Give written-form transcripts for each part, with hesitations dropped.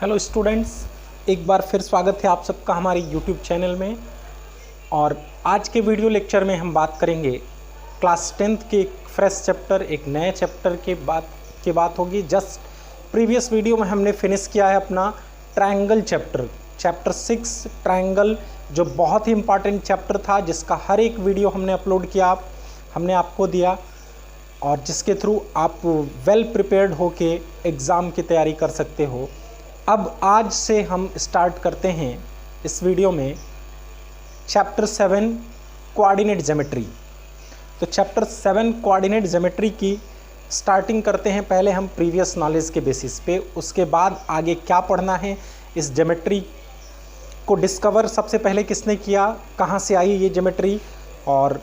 Hello students, एक बार फिर स्वागत है आप सबका हमारे यूट्यूब चैनल में। और आज के वीडियो लेक्चर में हम बात करेंगे क्लास 10th के एक फ्रेश चैप्टर, एक नए चैप्टर की बात होगी। जस्ट प्रीवियस वीडियो में हमने फिनिश किया है अपना ट्रायंगल चैप्टर 6 ट्रायंगल, जो बहुत ही इंपॉर्टेंट चैप्टर था, जिसका हर एक वीडियो हमने अपलोड किया, हमने आपको दिया, और जिसके थ्रू आप वेल प्रिपेयर्ड होके एग्ज़ाम की तैयारी कर सकते हो। अब आज से हम स्टार्ट करते हैं इस वीडियो में चैप्टर 7 कोऑर्डिनेट ज्योमेट्री। तो चैप्टर 7 कोऑर्डिनेट ज्योमेट्री की स्टार्टिंग करते हैं। पहले हम प्रीवियस नॉलेज के बेसिस पे, उसके बाद आगे क्या पढ़ना है, इस ज्योमेट्री को डिस्कवर सबसे पहले किसने किया, कहाँ से आई ये ज्योमेट्री, और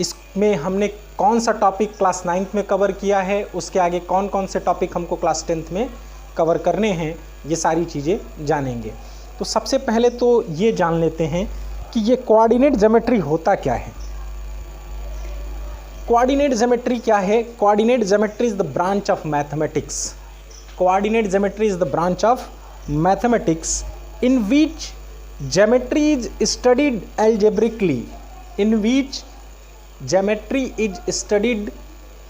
इसमें हमने कौन सा टॉपिक क्लास 9th में कवर किया है, उसके आगे कौन कौन से टॉपिक हमको क्लास 10th में कवर करने हैं, ये सारी चीज़ें जानेंगे। तो सबसे पहले तो ये जान लेते हैं कि ये कोऑर्डिनेट ज्योमेट्री होता क्या है। कोऑर्डिनेट ज्योमेट्री क्या है? Coordinate geometry is the branch of mathematics. Coordinate geometry is the branch of mathematics in which geometry is studied algebraically. In which geometry is studied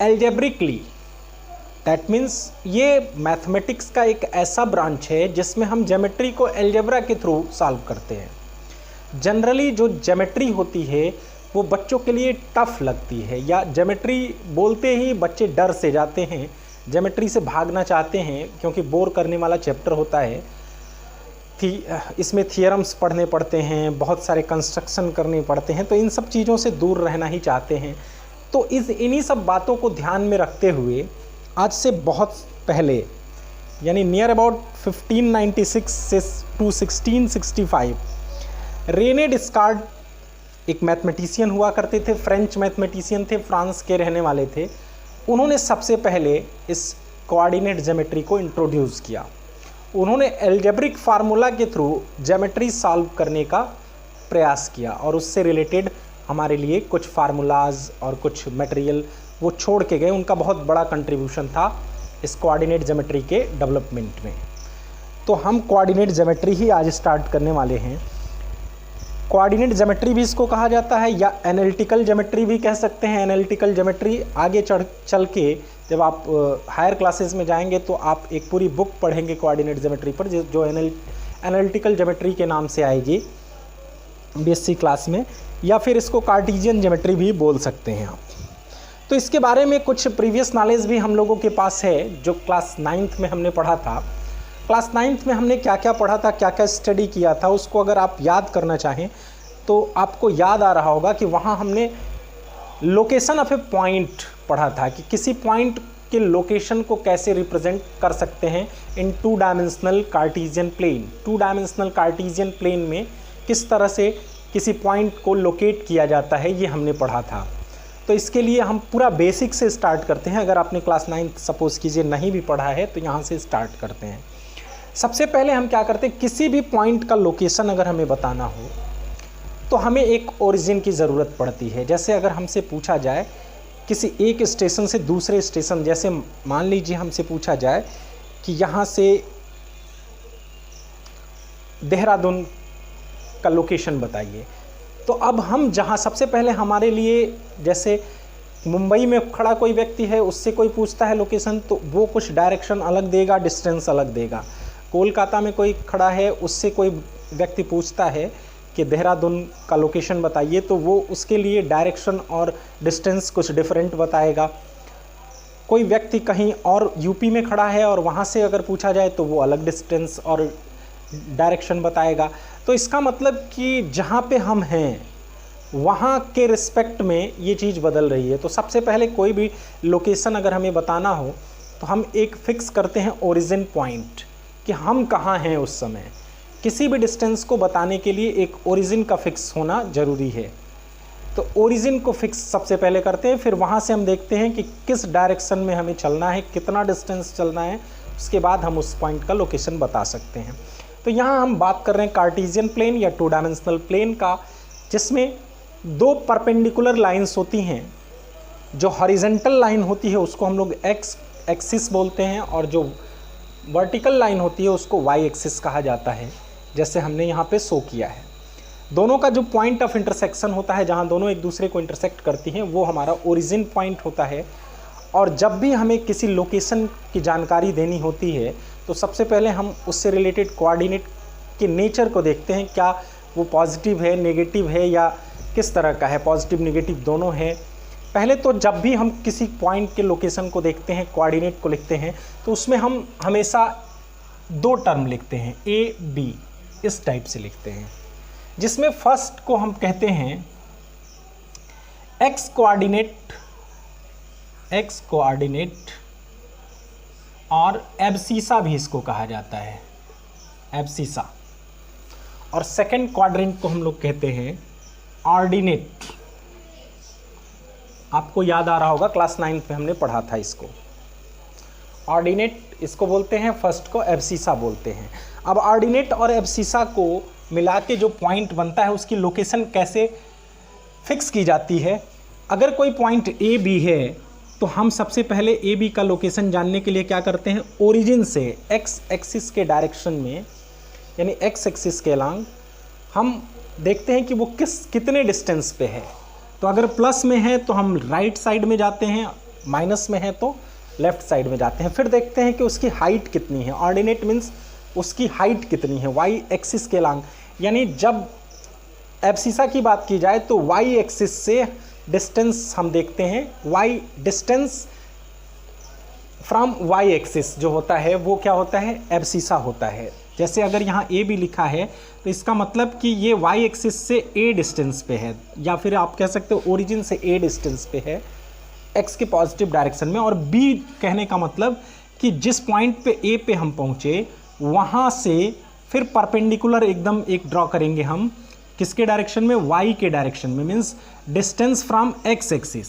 algebraically. That means ये mathematics का एक ऐसा branch है जिसमें हम geometry को algebra के through solve करते हैं। जनरली जो ज्योमेट्री होती है वो बच्चों के लिए टफ लगती है, या ज्योमेट्री बोलते ही बच्चे डर से जाते हैं, ज्योमेट्री से भागना चाहते हैं, क्योंकि बोर करने वाला चैप्टर होता है। इसमें थियरम्स पढ़ने पड़ते हैं, बहुत सारे कंस्ट्रक्शन करने पड़ते हैं, तो इन सब चीज़ों से दूर रहना ही चाहते हैं। तो इन्हीं सब बातों को ध्यान में रखते हुए आज से बहुत पहले, यानी नियर अबाउट 1596 से टू 1665, रेने डिस्कार्ड एक मैथमेटिशियन हुआ करते थे, फ्रेंच मैथमेटिशियन थे, फ्रांस के रहने वाले थे। उन्होंने सबसे पहले इस कोऑर्डिनेट ज्योमेट्री को इंट्रोड्यूस किया। उन्होंने एल्जेब्रिक फार्मूला के थ्रू ज्योमेट्री सॉल्व करने का प्रयास किया, और उससे रिलेटेड हमारे लिए कुछ फार्मूलाज और कुछ मटेरियल वो छोड़ के गए। उनका बहुत बड़ा कंट्रीब्यूशन था इस कोऑर्डिनेट ज्योमेट्री के डेवलपमेंट में। तो हम कोऑर्डिनेट ज्योमेट्री ही आज स्टार्ट करने वाले हैं। कोऑर्डिनेट ज्योमेट्री भी इसको कहा जाता है, या एनालिटिकल ज्योमेट्री भी कह सकते हैं। एनालिटिकल ज्योमेट्री आगे चल के जब आप हायर क्लासेस में जाएंगे तो आप एक पूरी बुक पढ़ेंगे कोऑर्डिनेट ज्योमेट्री पर, जो एनालिटिकल ज्योमेट्री के नाम से आएगी बीएससी क्लास में, या फिर इसको कार्टेशियन ज्योमेट्री भी बोल सकते हैं आप। तो इसके बारे में कुछ प्रीवियस नॉलेज भी हम लोगों के पास है, जो क्लास 9th में हमने पढ़ा था। क्लास 9th में हमने क्या क्या पढ़ा था, क्या क्या स्टडी किया था, उसको अगर आप याद करना चाहें तो आपको याद आ रहा होगा कि वहाँ हमने लोकेशन ऑफ ए पॉइंट पढ़ा था, कि किसी पॉइंट के लोकेशन को कैसे रिप्रेजेंट कर सकते हैं in 2 dimensional Cartesian plane. 2 dimensional Cartesian plane में किस तरह से किसी पॉइंट को लोकेट किया जाता है, ये हमने पढ़ा था। तो इसके लिए हम पूरा बेसिक से स्टार्ट करते हैं। अगर आपने क्लास 9 सपोज़ कीजिए नहीं भी पढ़ा है तो यहाँ से स्टार्ट करते हैं। सबसे पहले हम क्या करते हैं, किसी भी पॉइंट का लोकेशन अगर हमें बताना हो तो हमें एक ओरिजिन की ज़रूरत पड़ती है। जैसे अगर हमसे पूछा जाए किसी एक स्टेशन से दूसरे स्टेशन, जैसे मान लीजिए हमसे पूछा जाए कि यहाँ से देहरादून का लोकेशन बताइए, तो अब हम जहाँ सबसे पहले हमारे लिए, जैसे मुंबई में खड़ा कोई व्यक्ति है, उससे कोई पूछता है लोकेशन, तो वो कुछ डायरेक्शन अलग देगा, डिस्टेंस अलग देगा। कोलकाता में कोई खड़ा है, उससे कोई व्यक्ति पूछता है कि देहरादून का लोकेशन बताइए, तो वो उसके लिए डायरेक्शन और डिस्टेंस कुछ डिफरेंट बताएगा। कोई व्यक्ति कहीं और यूपी में खड़ा है और वहाँ से अगर पूछा जाए तो वो अलग डिस्टेंस और डायरेक्शन बताएगा। तो इसका मतलब कि जहाँ पे हम हैं वहाँ के रिस्पेक्ट में ये चीज़ बदल रही है। तो सबसे पहले कोई भी लोकेशन अगर हमें बताना हो तो हम एक फ़िक्स करते हैं ओरिजिन पॉइंट, कि हम कहाँ हैं उस समय। किसी भी डिस्टेंस को बताने के लिए एक ओरिजिन का फिक्स होना ज़रूरी है। तो ओरिजिन को फिक्स सबसे पहले करते हैं, फिर वहाँ से हम देखते हैं कि किस डायरेक्शन में हमें चलना है, कितना डिस्टेंस चलना है, उसके बाद हम उस पॉइंट का लोकेशन बता सकते हैं। तो यहाँ हम बात कर रहे हैं कार्टेशियन प्लेन या 2 डायमेंशनल प्लेन का, जिसमें 2 परपेंडिकुलर लाइंस होती हैं। जो हॉरिजेंटल लाइन होती है उसको हम लोग एक्स एक्सिस बोलते हैं, और जो वर्टिकल लाइन होती है उसको वाई एक्सिस कहा जाता है, जैसे हमने यहाँ पे शो किया है। दोनों का जो पॉइंट ऑफ इंटरसेक्शन होता है, जहाँ दोनों एक दूसरे को इंटरसेक्ट करती हैं, वो हमारा ओरिजिन पॉइंट होता है। और जब भी हमें किसी लोकेशन की जानकारी देनी होती है तो सबसे पहले हम उससे रिलेटेड कोऑर्डिनेट के नेचर को देखते हैं, क्या वो पॉजिटिव है, नेगेटिव है, या किस तरह का है, पॉजिटिव नेगेटिव दोनों है। पहले तो जब भी हम किसी पॉइंट के लोकेशन को देखते हैं, कोऑर्डिनेट को लिखते हैं, तो उसमें हम हमेशा दो टर्म लिखते हैं, ए बी, इस टाइप से लिखते हैं, जिसमें फर्स्ट को हम कहते हैं एक्स कोऑर्डिनेट और एब्सीसा भी इसको कहा जाता है, एब्सीसा। और सेकंड क्वाड्रेंट को हम लोग कहते हैं ऑर्डिनेट। आपको याद आ रहा होगा क्लास 9 में हमने पढ़ा था इसको। ऑर्डिनेट इसको बोलते हैं, फर्स्ट को एब्सीसा बोलते हैं। अब ऑर्डिनेट और एब्सीसा को मिला के जो पॉइंट बनता है उसकी लोकेशन कैसे फिक्स की जाती है। अगर कोई पॉइंट ए बी है तो हम सबसे पहले ए बी का लोकेशन जानने के लिए क्या करते हैं, ओरिजिन से एक्स एक्सिस के डायरेक्शन में, यानी एक्स एक्सिस के अलांग हम देखते हैं कि वो कितने डिस्टेंस पे है। तो अगर प्लस में है तो हम राइट साइड में जाते हैं, माइनस में है तो लेफ्ट साइड में जाते हैं। फिर देखते हैं कि उसकी हाइट कितनी है। ऑर्डिनेट मीन्स उसकी हाइट कितनी है वाई एक्सिस के अलांग, यानी जब एब्सीसा की बात की जाए तो वाई एक्सिस से डिस्टेंस हम देखते हैं। Y distance from Y axis जो होता है वो क्या होता है, एब्सीसा होता है। जैसे अगर यहाँ ए भी लिखा है तो इसका मतलब कि ये वाई एक्सिस से ए डिस्टेंस पे है, या फिर आप कह सकते हो ओरिजिन से ए डिस्टेंस पे है एक्स के पॉजिटिव डायरेक्शन में। और बी कहने का मतलब कि जिस पॉइंट पे ए पे हम पहुँचे वहाँ से फिर परपेंडिकुलर एकदम एक ड्रॉ करेंगे हम, किसके डायरेक्शन में, वाई के डायरेक्शन में, means distance from x axis.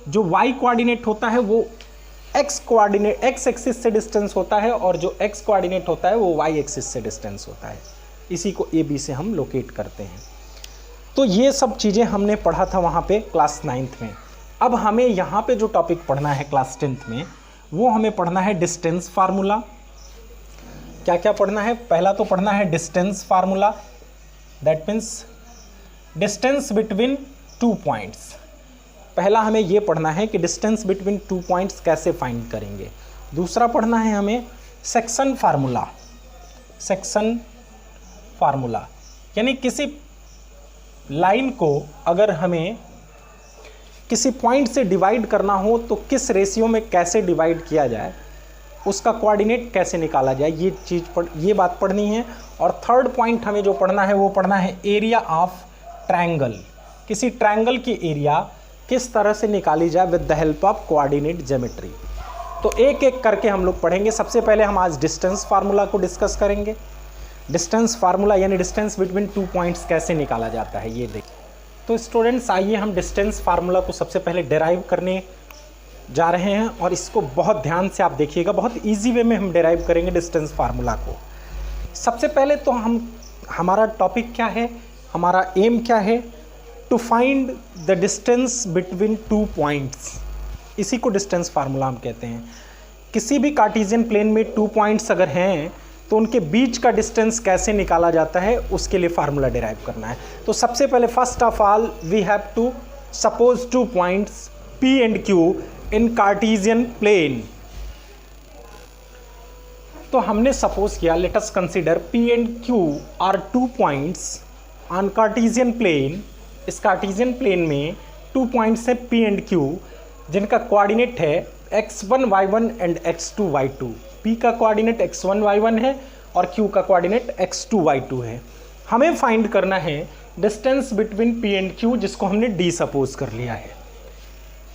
जो वाई कोऑर्डिनेट होता है वो एक्स एक्सिस से डिस्टेंस होता है, और जो एक्स कोऑर्डिनेट होता है वो वाई एक्सिस से डिस्टेंस होता है। इसी को ए बी से हम लोकेट करते हैं। तो ये सब चीज़ें हमने पढ़ा था वहाँ पे क्लास 9 में। अब हमें यहाँ पे जो टॉपिक पढ़ना है क्लास 10th में, वो हमें पढ़ना है डिस्टेंस फार्मूला। क्या क्या पढ़ना है, पहला तो पढ़ना है distance formula, that means distance between two points. पहला हमें ये पढ़ना है कि डिस्टेंस बिटवीन टू पॉइंट्स कैसे फाइंड करेंगे। दूसरा पढ़ना है हमें सेक्शन फार्मूला। सेक्शन फार्मूला यानी किसी लाइन को अगर हमें किसी पॉइंट से डिवाइड करना हो तो किस रेशियो में कैसे डिवाइड किया जाए, उसका कोऑर्डिनेट कैसे निकाला जाए, ये बात पढ़नी है। और थर्ड पॉइंट हमें जो पढ़ना है वो पढ़ना है एरिया ऑफ ट्रायंगल। किसी ट्रायंगल की एरिया किस तरह से निकाली जाए with the help of coordinate geometry. तो एक एक करके हम लोग पढ़ेंगे। सबसे पहले हम आज डिस्टेंस फार्मूला को डिस्कस करेंगे। डिस्टेंस फार्मूला यानी डिस्टेंस बिटवीन टू पॉइंट्स कैसे निकाला जाता है ये देखिए। तो स्टूडेंट्स आइए हम डिस्टेंस फार्मूला को सबसे पहले डेराइव करने जा रहे हैं, और इसको बहुत ध्यान से आप देखिएगा। बहुत इजी वे में हम डेराइव करेंगे डिस्टेंस फार्मूला को। सबसे पहले तो हमारा टॉपिक क्या है, हमारा एम क्या है, to find the distance between two points. इसी को डिस्टेंस फार्मूला हम कहते हैं। किसी भी कार्टेशियन प्लेन में टू पॉइंट्स अगर हैं तो उनके बीच का डिस्टेंस कैसे निकाला जाता है उसके लिए फार्मूला डेराइव करना है। तो सबसे पहले first of all we have to suppose two points P and Q in Cartesian plane. तो हमने सपोज किया, let us consider P and Q are two points on Cartesian plane. इस कार्टेशियन प्लेन में टू पॉइंट्स हैं P and Q, जिनका coordinate है x1 y1 and x2 y2। P का coordinate x1 y1 है और Q का कोऑर्डिनेट x2 y2 है। हमें फाइंड करना है distance between P and Q, जिसको हमने D सपोज कर लिया है।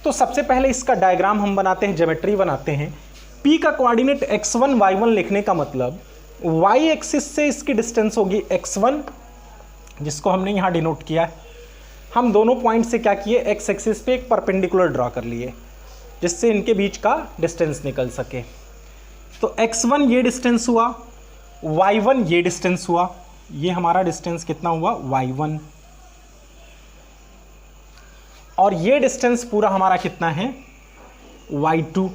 तो सबसे पहले इसका डायग्राम हम बनाते हैं, ज्योमेट्री बनाते हैं। P का कोऑर्डिनेट x1 y1 लिखने का मतलब y एक्सिस से इसकी डिस्टेंस होगी x1, जिसको हमने यहाँ डिनोट किया है। हम दोनों पॉइंट से क्या किए, x एक्सिस पे एक परपेंडिकुलर ड्रॉ कर लिए, जिससे इनके बीच का डिस्टेंस निकल सके। तो x1 ये डिस्टेंस हुआ, y1 ये डिस्टेंस हुआ, ये हमारा डिस्टेंस कितना हुआ y1, और ये डिस्टेंस पूरा हमारा कितना है y2,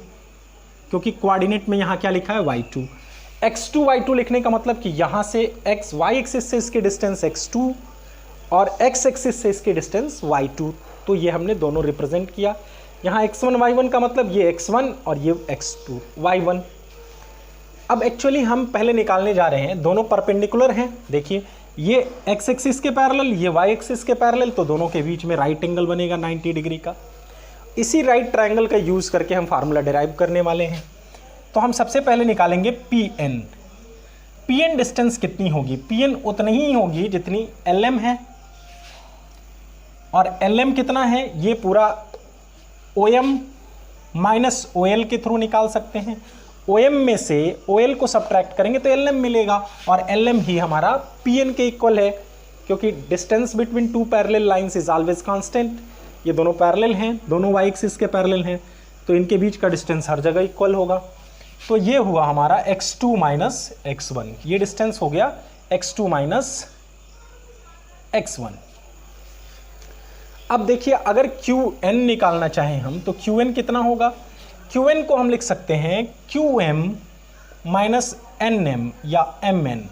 क्योंकि कोऑर्डिनेट में यहाँ क्या लिखा है y2। x2 y2 लिखने का मतलब कि यहाँ से x y एक्सिस से इसकी डिस्टेंस x2 और x एक्सिस से इसकी डिस्टेंस y2, तो ये हमने दोनों रिप्रेजेंट किया। यहाँ x1 y1 का मतलब ये x1 और ये x2 y1। अब एक्चुअली हम पहले निकालने जा रहे हैं, दोनों परपेंडिकुलर हैं। देखिए ये x एक्सिस के पैरेलल, ये y एक्सिस के पैरेलल, तो दोनों के बीच में राइट एंगल बनेगा 90 डिग्री का। इसी राइट ट्रायंगल का यूज़ करके हम फार्मूला डिराइव करने वाले हैं। तो हम सबसे पहले निकालेंगे Pn। Pn डिस्टेंस कितनी होगी? Pn उतनी ही होगी जितनी Lm है, और Lm कितना है ये पूरा OM माइनस OL के थ्रू निकाल सकते हैं। OM में से OL को सब्ट्रैक्ट करेंगे तो Lm मिलेगा, और Lm ही हमारा Pn के इक्वल है, क्योंकि distance between to parallel lines is always constant. ये दोनों पैरेलल हैं, दोनों y एक्सिस के पैरेलल हैं, तो इनके बीच का डिस्टेंस हर जगह इक्वल होगा। तो ये हुआ हमारा x2 माइनस x1, ये डिस्टेंस हो गया x2 माइनस x1। अब देखिए अगर Qn निकालना चाहें हम, तो Qn कितना होगा? Qn को हम लिख सकते हैं Qm माइनस Nm या Mn।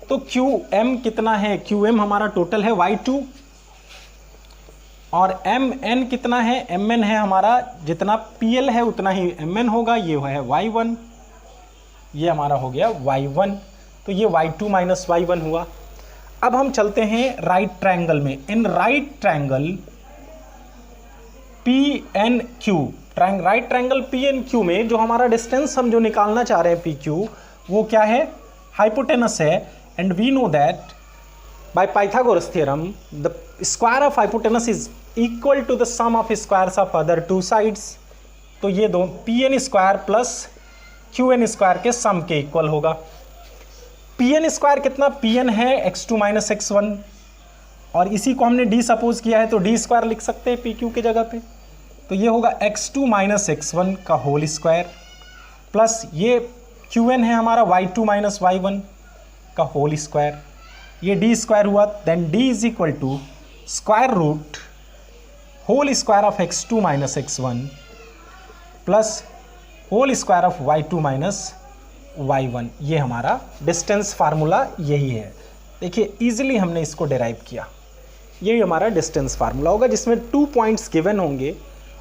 तो Qm कितना है? Qm हमारा टोटल है y2, और Mn कितना है? Mn है हमारा, जितना PL है उतना ही Mn होगा, ये है y1, ये हमारा हो गया y1, तो ये y2 माइनस y1 हुआ। अब हम चलते हैं राइट ट्रायंगल में। In right triangle PNQ, right triangle PNQ में जो हमारा डिस्टेंस हम जो निकालना चाह रहे हैं PQ, वो क्या है? हाइपोटेनस है। And we know that by Pythagoras theorem the square of hypotenuse is equal to the sum of squares of other two sides. तो ये दो PN square plus QN square के सम के इक्वल होगा। PN स्क्वायर कितना? PN है x2 minus x1, और इसी को हमने d सपोज किया है तो d स्क्वायर लिख सकते हैं PQ के जगह पे। तो ये होगा x2 माइनस x1 का होल स्क्वायर, प्लस ये Qn है हमारा y2 माइनस y1 का होल स्क्वायर, ये d स्क्वायर हुआ। Then d is equal to square root whole square of x2 minus x1 plus whole square of y2 minus y1। ये हमारा distance formula यही है। देखिए इजीली हमने इसको डिराइव किया। यही हमारा डिस्टेंस फार्मूला होगा, जिसमें 2 पॉइंट्स गिवन होंगे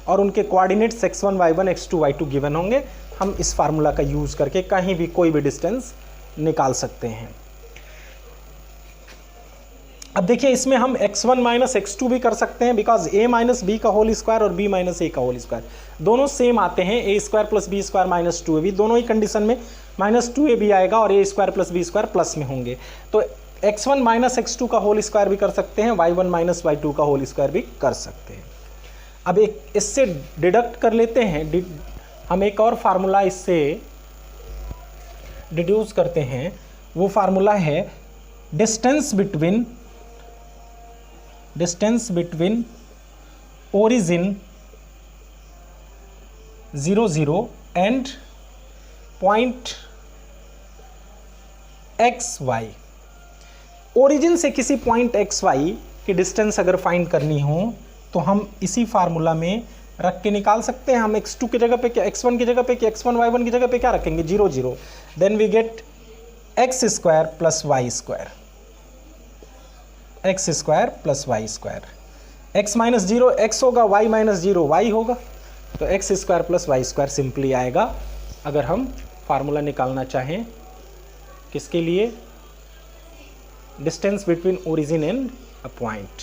और उनके coordinates x1 y1 x2 y2 given होंगे। हम इस फार्मूला का यूज़ करके कहीं भी कोई भी डिस्टेंस निकाल सकते हैं। अब देखिए इसमें हम x1 माइनस x2 भी कर सकते हैं, बिकॉज a माइनस बी का होल स्क्वायर और b माइनस ए का होल स्क्वायर दोनों सेम आते हैं। a square plus B square minus 2ab, दोनों ही कंडीशन में माइनस 2ab आएगा, और a square plus B square plus में होंगे। तो x1 माइनस x2 का होल स्क्वायर भी कर सकते हैं, y1 माइनस y2 का होल स्क्वायर भी कर सकते हैं। अब एक इससे डिडक्ट कर लेते हैं, हम एक और फार्मूला इससे डिड्यूस करते हैं। वो फार्मूला है distance between origin 0 0 and point XY। Origin से किसी पॉइंट XY की डिस्टेंस अगर फाइंड करनी हो तो हम इसी फार्मूला में रख के निकाल सकते हैं। हम x2 की जगह पे क्या, x1 की जगह पे क्या, x1 y1 की जगह पे क्या रखेंगे? 0 0। Then we get x square plus y square, x square plus y square. x minus 0 x होगा, y माइनस 0 y होगा, तो x square plus y square simply आएगा अगर हम फार्मूला निकालना चाहें किसके लिए? Distance between origin and a point.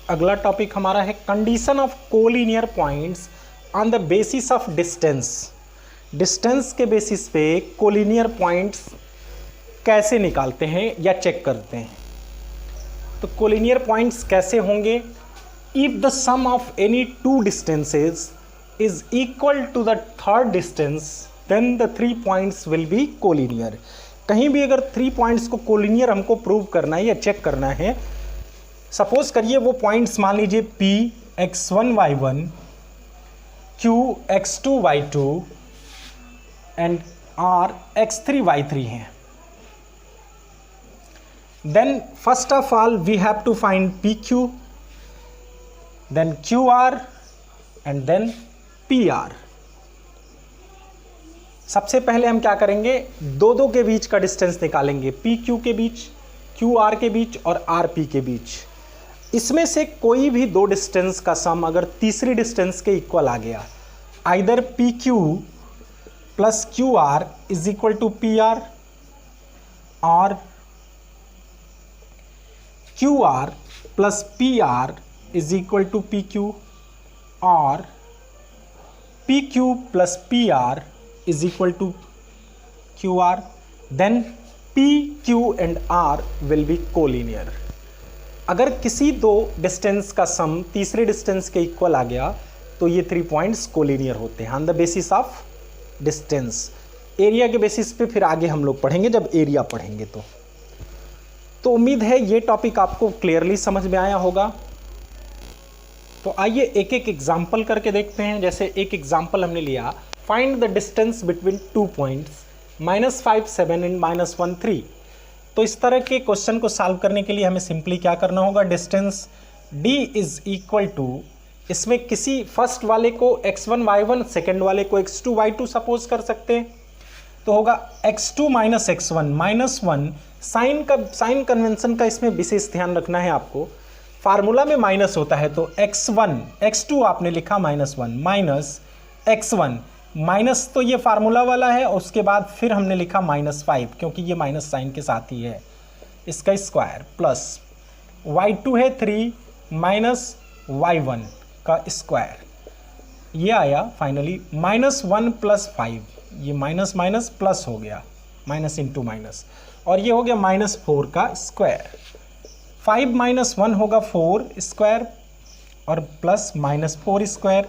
अगला टॉपिक हमारा है condition of collinear points on the basis of distance. Distance के बेसिस पे कोलिनियर पॉइंट्स कैसे निकालते हैं या चेक करते हैं? तो कोलिनियर पॉइंट्स कैसे होंगे? If the sum of any two distances is equal to the third distance then the 3 points will be collinear. कहीं भी अगर 3 पॉइंट्स को कोलिनियर हमको प्रूव करना है या चेक करना है, सपोज करिए वो पॉइंट्स मान लीजिए P x1 y1, Q x2 y2 and R x3 y3 हैं। Then first of all we have to find PQ, then QR, and then P R. सबसे पहले हम क्या करेंगे, दो के बीच का डिस्टेंस निकालेंगे, पी क्यू के बीच, क्यू आर के बीच और आर पी के बीच। इसमें से कोई भी दो डिस्टेंस का सम अगर तीसरी डिस्टेंस के इक्वल आ गया, either P Q plus Q R is equal to P R or Q R plus P R is equal to P Q or P Q plus P R is equal to QR, then P, Q and R will be collinear। अगर किसी दो distance का सम तीसरे distance के equal आ गया तो ये 3 पॉइंट्स कोलिनियर होते हैं on the basis of distance. Area के बेसिस पे फिर आगे हम लोग पढ़ेंगे जब एरिया पढ़ेंगे तो उम्मीद है ये टॉपिक आपको क्लियरली समझ में आया होगा। तो आइए एक एक एग्जाम्पल करके देखते हैं। जैसे एक एग्जाम्पल हमने लिया, find the distance between 2 points -5 7 and -1 3। तो इस तरह के क्वेश्चन को सॉल्व करने के लिए हमें सिंपली क्या करना होगा, distance d is equal to, इसमें किसी फर्स्ट वाले को x1 y1, सेकेंड वाले को x2 y2 सपोज कर सकते हैं। तो होगा x2 minus x1 -1। Sign convention का इसमें विशेष ध्यान रखना है आपको, फार्मूला में माइनस होता है तो x2 आपने लिखा -1 माइनस x1 माइनस, तो ये फार्मूला वाला है, उसके बाद फिर हमने लिखा -5 क्योंकि ये माइनस साइन के साथ ही है, इसका स्क्वायर प्लस y2 है 3 माइनस y1 का स्क्वायर, ये आया फाइनली -1 प्लस 5, ये माइनस माइनस प्लस हो गया, माइनस इंटू माइनस, और ये हो गया -4 का स्क्वायर। 5 - 1 होगा 4 स्क्वायर और प्लस -4 स्क्वायर।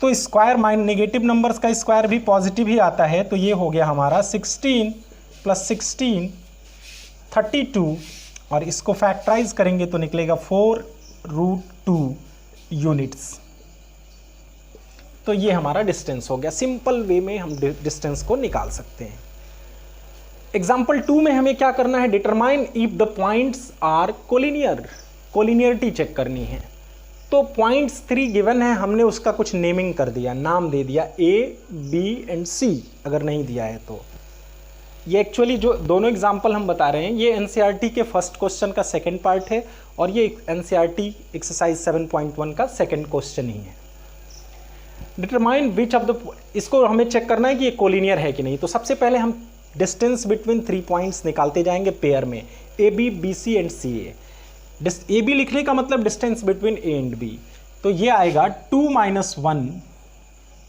तो स्क्वायर नेगेटिव नंबर्स का स्क्वायर भी पॉजिटिव ही आता है, तो ये हो गया हमारा 16 + 16 32, और इसको फैक्टराइज करेंगे तो निकलेगा 4√2 यूनिट्स। तो ये हमारा डिस्टेंस हो गया। सिंपल वे में हम डिस्टेंस को निकाल सकते हैं। एग्जाम्पल 2 में हमें क्या करना है, determine if the points are collinear, collinearity check करनी है। तो पॉइंट्स 3 गिवन है, हमने उसका कुछ नेमिंग कर दिया, नाम दे दिया A, B एंड C। अगर नहीं दिया है तो ये एक्चुअली जो दोनों एग्जाम्पल हम बता रहे हैं ये NCERT के फर्स्ट क्वेश्चन का सेकंड पार्ट है और ये NCERT एक्सरसाइज 7.1 का सेकंड क्वेश्चन ही है। डिटरमाइन विच ऑफ द, इसको हमें चेक करना है कि ये कोलिनियर है कि नहीं। तो सबसे पहले हम डिस्टेंस बिटवीन 3 पॉइंट्स निकालते जाएंगे पेयर में, AB, BC and CA। AB लिखने का मतलब distance between A and B। तो ये आएगा 2 - 1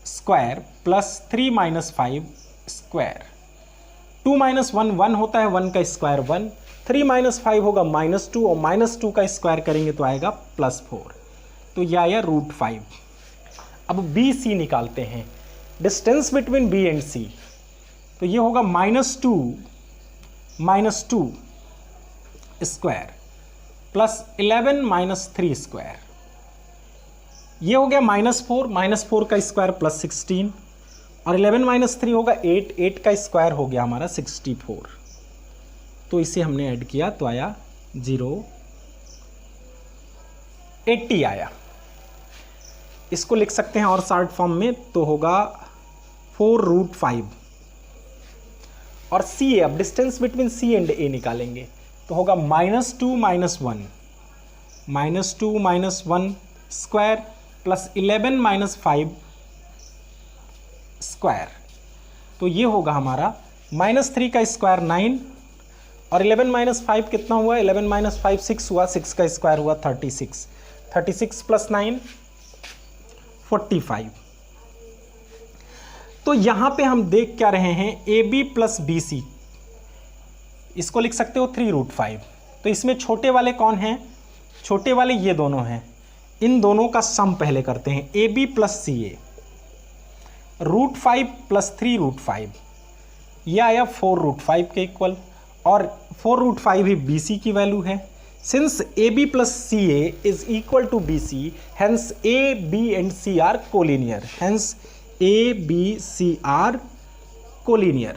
स्क्वायर प्लस 3 - 5 स्क्वायर। 2 - 1 1 होता है, 1 का स्क्वायर 1, 3 - 5 होगा -2 और -2 का स्क्वायर करेंगे तो आएगा +4। तो ये आया √5। अब BC निकालते हैं, distance between B and C। तो ये होगा -2 स्क्वायर प्लस 11 - 3 स्क्वायर, ये हो गया -4 का स्क्वायर प्लस 16, और 11 - 3 होगा 8 का स्क्वायर हो गया हमारा 64। तो इसे हमने ऐड किया तो आया 80 आया। इसको लिख सकते हैं और शॉर्ट फॉर्म में, तो होगा 4√5। और CA, अब distance between C and A निकालेंगे तो होगा -2 - 1 स्क्वायर प्लस 11 - 5 स्क्वायर। तो ये होगा हमारा -3 का स्क्वायर 9 और 11 - 5 कितना हुआ, 11 - 5 6 हुआ, 6 का स्क्वायर हुआ 36, 36 + 9 45। तो यहां पे हम देख क्या रहे हैं, AB + BC, इसको लिख सकते हो 3√5। तो इसमें छोटे वाले कौन हैं, छोटे वाले ये दोनों हैं, इन दोनों का सम पहले करते हैं, AB + CA, √5 + 3√5, यह आया 4√5 के इक्वल, और 4√5 ही BC की वैल्यू है। Since AB + CA is equal to BC, hence A, B and C are collinear, hence A, B, C are collinear.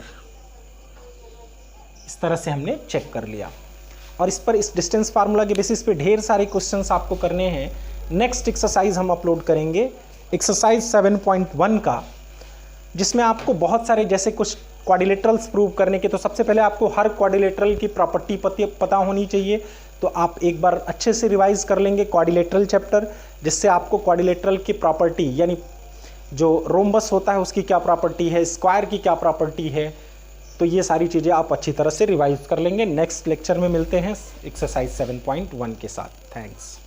इस तरह से हमने चेक कर लिया, और इस डिस्टेंस फार्मूला के बेसिस पे ढेर सारे क्वेश्चंस आपको करने हैं नेक्स्ट एक्सरसाइज हम अपलोड करेंगे एक्सरसाइज 7.1 का, जिसमें आपको बहुत सारे जैसे कुछ क्वाड्रिलेटरल्स प्रूव करने के, तो सबसे पहले आपको हर क्वाड्रिलेटरल की प्रॉपर्टी पता होनी चाहिए। तो आप एक बार अच्छे से रिवाइज कर लेंगे क्वाड्रिलेटरल चैप्टर, जिससे आपको क्वाड्रिलेटरल की प्रॉपर्टी यानी जो रोम्बस होता है उसकी क्या प्रॉपर्टी है, स्क्वायर की क्या प्रॉपर्टी है, तो ये सारी चीज़ें आप अच्छी तरह से रिवाइज कर लेंगे। नेक्स्ट लेक्चर में मिलते हैं एक्सरसाइज 7.1 के साथ। थैंक्स।